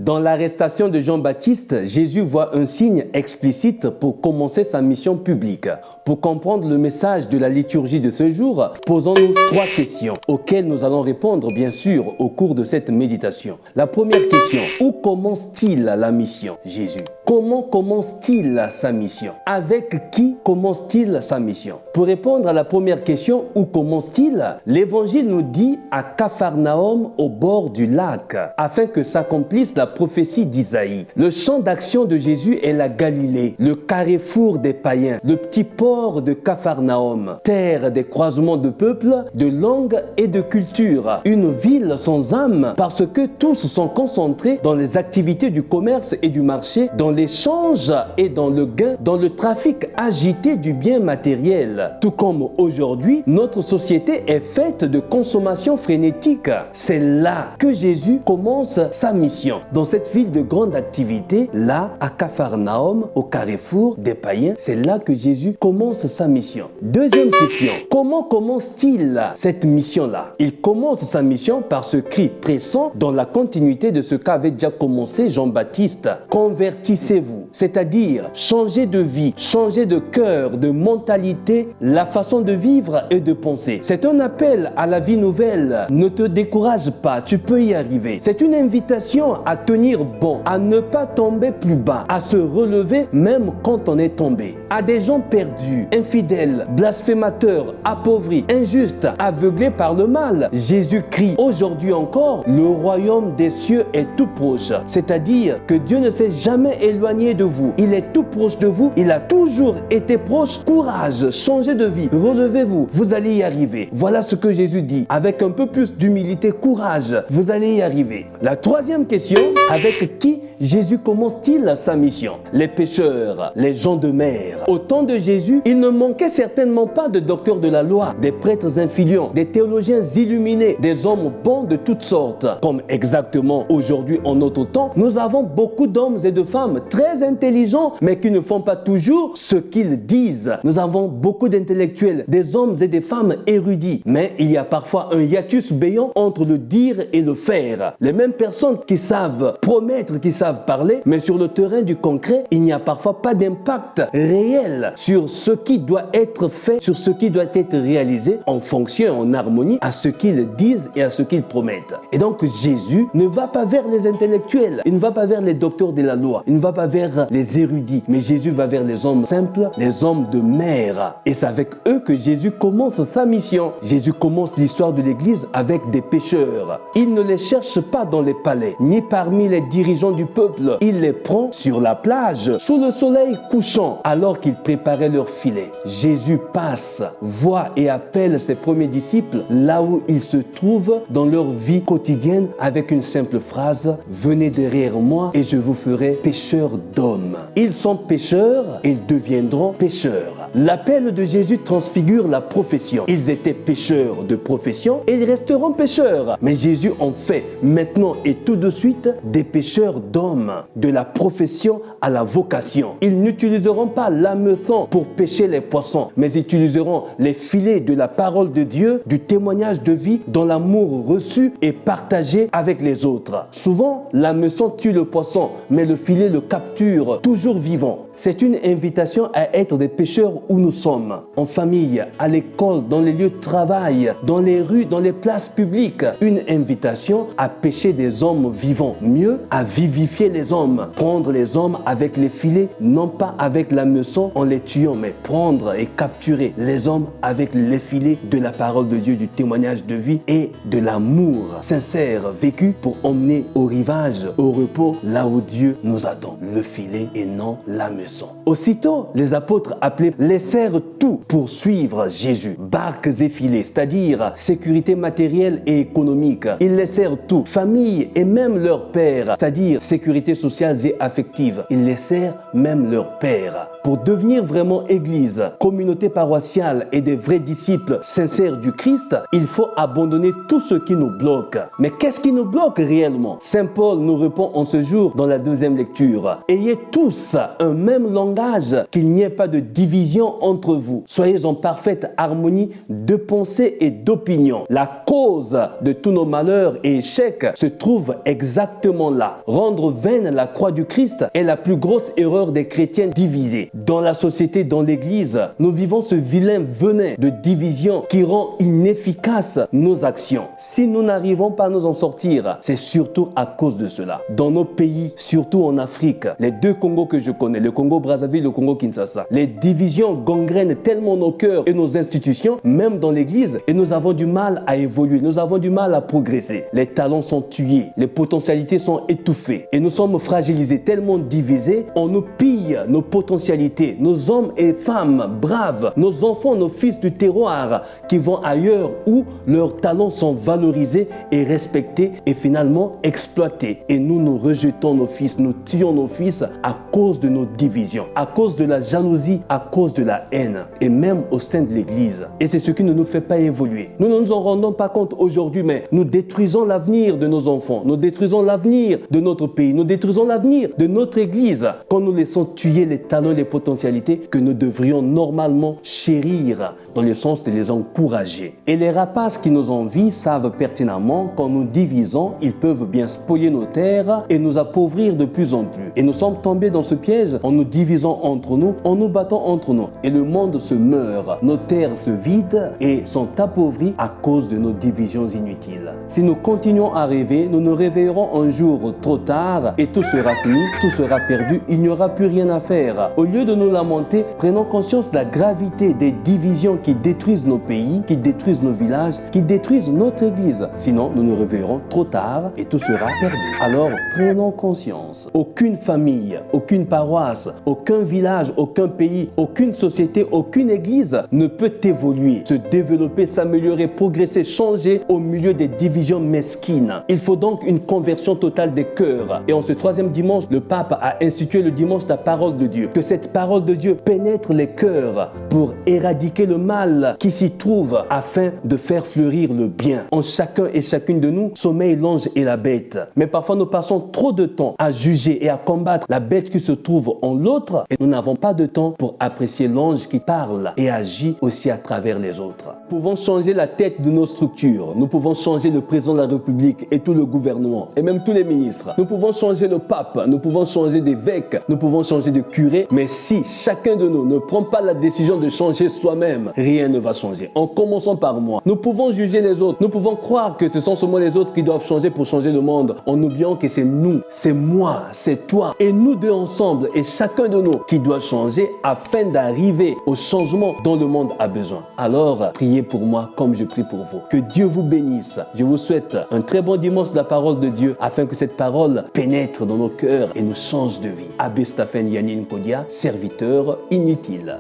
Dans l'arrestation de Jean-Baptiste, Jésus voit un signe explicite pour commencer sa mission publique. Pour comprendre le message de la liturgie de ce jour, posons-nous 3 questions auxquelles nous allons répondre bien sûr au cours de cette méditation. La première question, où commence-t-il la mission, Jésus? Comment commence-t-il sa mission? Avec qui commence-t-il sa mission? Pour répondre à la première question, où commence-t-il? L'Évangile nous dit à Capharnaüm au bord du lac, afin que s'accomplisse la prophétie d'Isaïe. Le champ d'action de Jésus est la Galilée, le carrefour des païens, le petit port de Capharnaüm, terre des croisements de peuples, de langues et de cultures. Une ville sans âme parce que tous sont concentrés dans les activités du commerce et du marché, dans l'échange et dans le gain, dans le trafic agité du bien matériel. Tout comme aujourd'hui, notre société est faite de consommation frénétique. C'est là que Jésus commence sa mission. Dans cette ville de grande activité, là, à Capharnaüm, au carrefour des païens, c'est là que Jésus commence sa mission. Deuxième question, comment commence-t-il cette mission-là? Il commence sa mission par ce cri pressant dans la continuité de ce qu'avait déjà commencé Jean-Baptiste. Convertissez-vous, c'est-à-dire changer de vie, changer de cœur, de mentalité, la façon de vivre et de penser. C'est un appel à la vie nouvelle. Ne te décourage pas, tu peux y arriver. C'est une invitation à tenir bon, à ne pas tomber plus bas, à se relever même quand on est tombé. À des gens perdus, infidèles, blasphémateurs, appauvris, injustes, aveuglés par le mal, Jésus crie aujourd'hui encore, le royaume des cieux est tout proche. C'est-à-dire que Dieu ne s'est jamais éloigné de vous. Il est tout proche de vous. Il a toujours été proche. Courage, changez de vie, relevez-vous. Vous allez y arriver. Voilà ce que Jésus dit. Avec un peu plus d'humilité, courage, vous allez y arriver. La troisième question, avec qui Jésus commence-t-il sa mission? Les pécheurs, les gens de mer. Au temps de Jésus, il ne manquait certainement pas de docteurs de la loi, des prêtres influents, des théologiens illuminés, des hommes bons de toutes sortes. Comme exactement aujourd'hui en notre temps, nous avons beaucoup d'hommes et de femmes très intelligents, mais qui ne font pas toujours ce qu'ils disent. Nous avons beaucoup d'intellectuels, des hommes et des femmes érudits, mais il y a parfois un hiatus béant entre le dire et le faire. Les mêmes personnes qui savent promettre, qui savent parler, mais sur le terrain du concret, il n'y a parfois pas d'impact réel sur ce qui doit être fait, sur ce qui doit être réalisé en fonction, en harmonie à ce qu'ils disent et à ce qu'ils promettent. Et donc Jésus ne va pas vers les intellectuels, il ne va pas vers les docteurs de la loi, il ne va pas vers les érudits, mais Jésus va vers les hommes simples, les hommes de mer. Et c'est avec eux que Jésus commence sa mission. Jésus commence l'histoire de l'Église avec des pécheurs. Il ne les cherche pas dans les palais, ni parmi les dirigeants du peuple. Il les prend sur la plage, sous le soleil couchant, alors qu'ils préparaient leur filet. Jésus passe, voit et appelle ses premiers disciples là où ils se trouvent dans leur vie quotidienne avec une simple phrase: venez derrière moi et je vous ferai pécheurs d'hommes. Ils sont pécheurs, ils deviendront pécheurs. L'appel de Jésus transfigure la profession. Ils étaient pécheurs de profession et ils resteront pécheurs. Mais Jésus en fait maintenant et tout de suite des pécheurs d'hommes, de la profession à la vocation. Ils n'utiliseront pas l'hameçon pour pêcher les poissons, mais ils utiliseront les filets de la parole de Dieu, du témoignage de vie dont l'amour reçu est partagé avec les autres. Souvent, l'hameçon tue le poisson, mais le filet le capture toujours vivant. C'est une invitation à être des pécheurs où nous sommes, en famille, à l'école, dans les lieux de travail, dans les rues, dans les places publiques. Une invitation à pêcher des hommes vivants, mieux à vivifier les hommes, prendre les hommes avec les filets, non pas avec l'hameçon en les tuant, mais prendre et capturer les hommes avec les filets de la parole de Dieu, du témoignage de vie et de l'amour sincère vécu pour emmener au rivage, au repos, là où Dieu nous attend, le filet et non l'hameçon. Aussitôt, les apôtres appelés laissèrent tout pour suivre Jésus. Barques et filets, c'est-à-dire sécurité matérielle et économique. Ils laissèrent tout, famille et même leur père, c'est-à-dire sécurité sociale et affective. Ils laissèrent même leur père. Pour devenir vraiment église, communauté paroissiale et des vrais disciples sincères du Christ, il faut abandonner tout ce qui nous bloque. Mais qu'est-ce qui nous bloque réellement? Saint Paul nous répond en ce jour dans la deuxième lecture. Ayez tous un même langage, qu'il n'y ait pas de division division entre vous. Soyez en parfaite harmonie de pensée et d'opinion. La cause de tous nos malheurs et échecs se trouve exactement là. Rendre vaine la croix du Christ est la plus grosse erreur des chrétiens divisés. Dans la société, dans l'Église, nous vivons ce vilain venin de division qui rend inefficaces nos actions. Si nous n'arrivons pas à nous en sortir, c'est surtout à cause de cela. Dans nos pays, surtout en Afrique, les deux Congos que je connais, le Congo-Brazzaville et le Congo-Kinshasa, les divisions gangrènent tellement nos cœurs et nos institutions, même dans l'Église, et nous avons du mal à évoluer, nous avons du mal à progresser. Les talents sont tués, les potentialités sont étouffées et nous sommes fragilisés, tellement divisés, on nous pille nos potentialités, nos hommes et femmes braves, nos enfants, nos fils du terroir qui vont ailleurs où leurs talents sont valorisés et respectés et finalement exploités. Et nous rejetons nos fils, nous tuons nos fils à cause de nos divisions, à cause de la jalousie, à cause de la haine et même au sein de l'Église. Et c'est ce qui ne nous fait pas évoluer. Nous ne nous en rendons pas compte aujourd'hui, mais nous détruisons l'avenir de nos enfants, nous détruisons l'avenir de notre pays, nous détruisons l'avenir de notre Église quand nous laissons tuer les talents et les potentialités que nous devrions normalement chérir dans le sens de les encourager. Et les rapaces qui nous envient savent pertinemment qu'en nous divisant, ils peuvent bien spolier nos terres et nous appauvrir de plus en plus. Et nous sommes tombés dans ce piège en nous divisant entre nous, en nous battant entre nous. Et le monde se meurt, nos terres se vident et sont appauvries à cause de nos divisions inutiles. Si nous continuons à rêver, nous nous réveillerons un jour trop tard et tout sera fini, tout sera perdu, il n'y aura plus rien à faire. Au lieu de nous lamenter, prenons conscience de la gravité des divisions qui détruisent nos pays, qui détruisent nos villages, qui détruisent notre Église. Sinon, nous nous réveillerons trop tard et tout sera perdu. Alors, prenons conscience. Aucune famille, aucune paroisse, aucun village, aucun pays, aucune société, aucune Église ne peut évoluer, se développer, s'améliorer, progresser, changer au milieu des divisions mesquines. Il faut donc une conversion totale des cœurs. Et en ce troisième dimanche, le pape a institué le dimanche de la parole de Dieu. Que cette parole de Dieu pénètre les cœurs pour éradiquer le mal qui s'y trouve afin de faire fleurir le bien. En chacun et chacune de nous sommeille l'ange et la bête. Mais parfois nous passons trop de temps à juger et à combattre la bête qui se trouve en l'autre et nous n'avons pas de temps pour apprécier l'ange qui parle et agit aussi à travers les autres. Nous pouvons changer la tête de nos structures. Nous pouvons changer le président de la République et tout le gouvernement et même tous les ministres. Nous pouvons changer le pape, nous pouvons changer d'évêque, nous pouvons changer de curé. Mais si chacun de nous ne prend pas la décision de changer soi-même, rien ne va changer. En commençant par moi. Nous pouvons juger les autres. Nous pouvons croire que ce sont seulement les autres qui doivent changer pour changer le monde, en oubliant que c'est nous, c'est moi, c'est toi et nous deux ensemble et chacun de nous qui doit changer afin d'arriver au changement dont le monde a besoin. Alors, priez pour moi comme je prie pour vous. Que Dieu vous bénisse. Je vous souhaite un très bon dimanche de la parole de Dieu afin que cette parole pénètre dans nos cœurs et nous change de vie. Abbé Stephen Yanin Kodia, serviteur inutile.